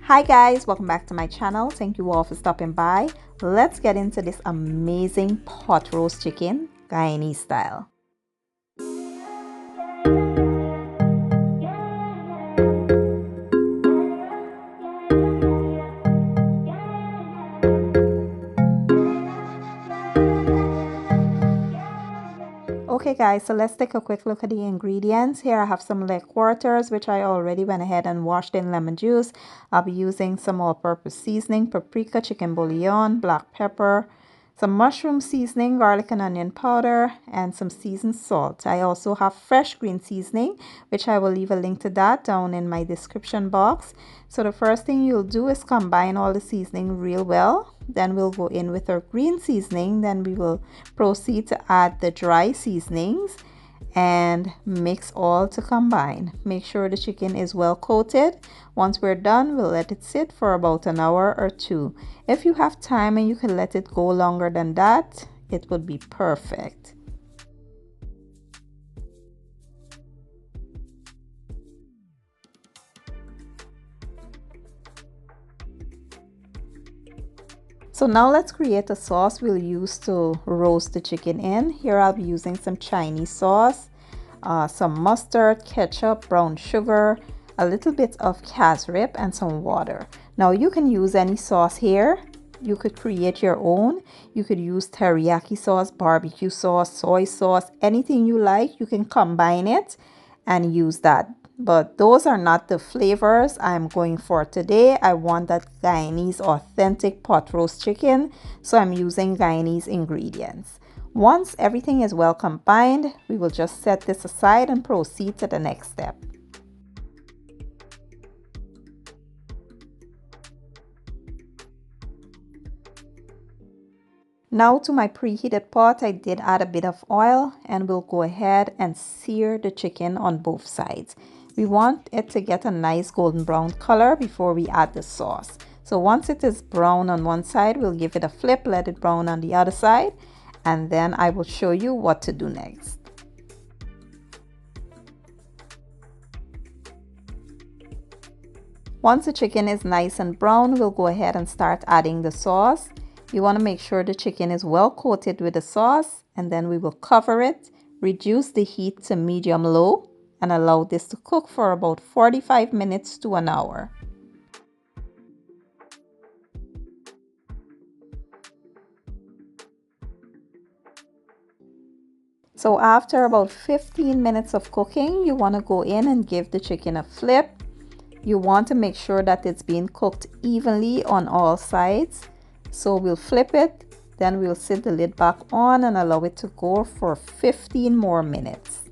Hi guys, welcome back to my channel. Thank you all for stopping by. Let's get into this amazing pot roast chicken, Guyanese style. Okay guys, so let's take a quick look at the ingredients. Here I have some leg quarters, which I already went ahead and washed in lemon juice. I'll be using some all-purpose seasoning, paprika, chicken bouillon, black pepper, some mushroom seasoning, garlic and onion powder, and some seasoned salt. I also have fresh green seasoning, which I will leave a link to that down in my description box. So the first thing you'll do is combine all the seasoning real well. Then we'll go in with our green seasoning. Then we will proceed to add the dry seasonings and mix all to combine. Make sure the chicken is well coated. Once we're done, we'll let it sit for about an hour or two. If you have time and you can let it go longer than that, it would be perfect. So now let's create a sauce we'll use to roast the chicken in. Here I'll be using some Chinese sauce, some mustard, ketchup, brown sugar, a little bit of cassareep, and some water. Now you can use any sauce here. You could create your own. You could use teriyaki sauce, barbecue sauce, soy sauce, anything you like. You can combine it and use that. But those are not the flavors I'm going for today. I want that Guyanese authentic pot roast chicken, so I'm using Guyanese ingredients. Once everything is well combined, we will just set this aside and proceed to the next step. Now to my preheated pot, I did add a bit of oil and we'll go ahead and sear the chicken on both sides. We want it to get a nice golden brown color before we add the sauce. So once it is brown on one side, we'll give it a flip, let it brown on the other side, and then I will show you what to do next. Once the chicken is nice and brown, we'll go ahead and start adding the sauce. You want to make sure the chicken is well coated with the sauce, and then we will cover it, reduce the heat to medium-low, and allow this to cook for about 45 minutes to an hour. So after about 15 minutes of cooking, you want to go in and give the chicken a flip. You want to make sure that it's being cooked evenly on all sides. So we'll flip it, then we'll sit the lid back on and allow it to go for 15 more minutes.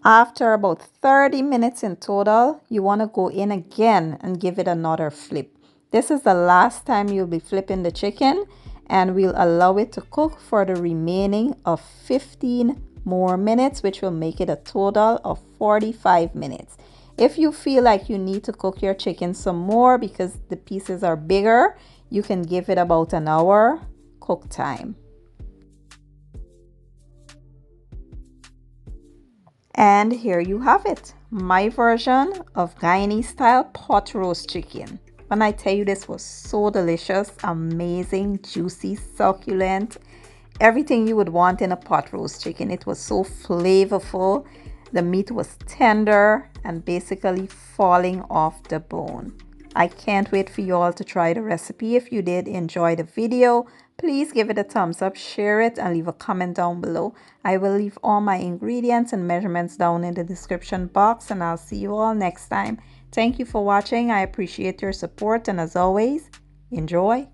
After about 30 minutes in total, you want to go in again and give it another flip. This is the last time you'll be flipping the chicken, and we'll allow it to cook for the remaining of 15 more minutes, which will make it a total of 45 minutes. If you feel like you need to cook your chicken some more because the pieces are bigger, you can give it about an hour cook time. And here you have it, my version of Guyanese style pot roast chicken. When I tell you, this was so delicious, amazing, juicy, succulent, everything you would want in a pot roast chicken. It was so flavorful. The meat was tender and basically falling off the bone. I can't wait for you all to try the recipe. If you did enjoy the video, please give it a thumbs up, share it, and leave a comment down below. I will leave all my ingredients and measurements down in the description box, and I'll see you all next time. Thank you for watching. I appreciate your support, and as always, enjoy.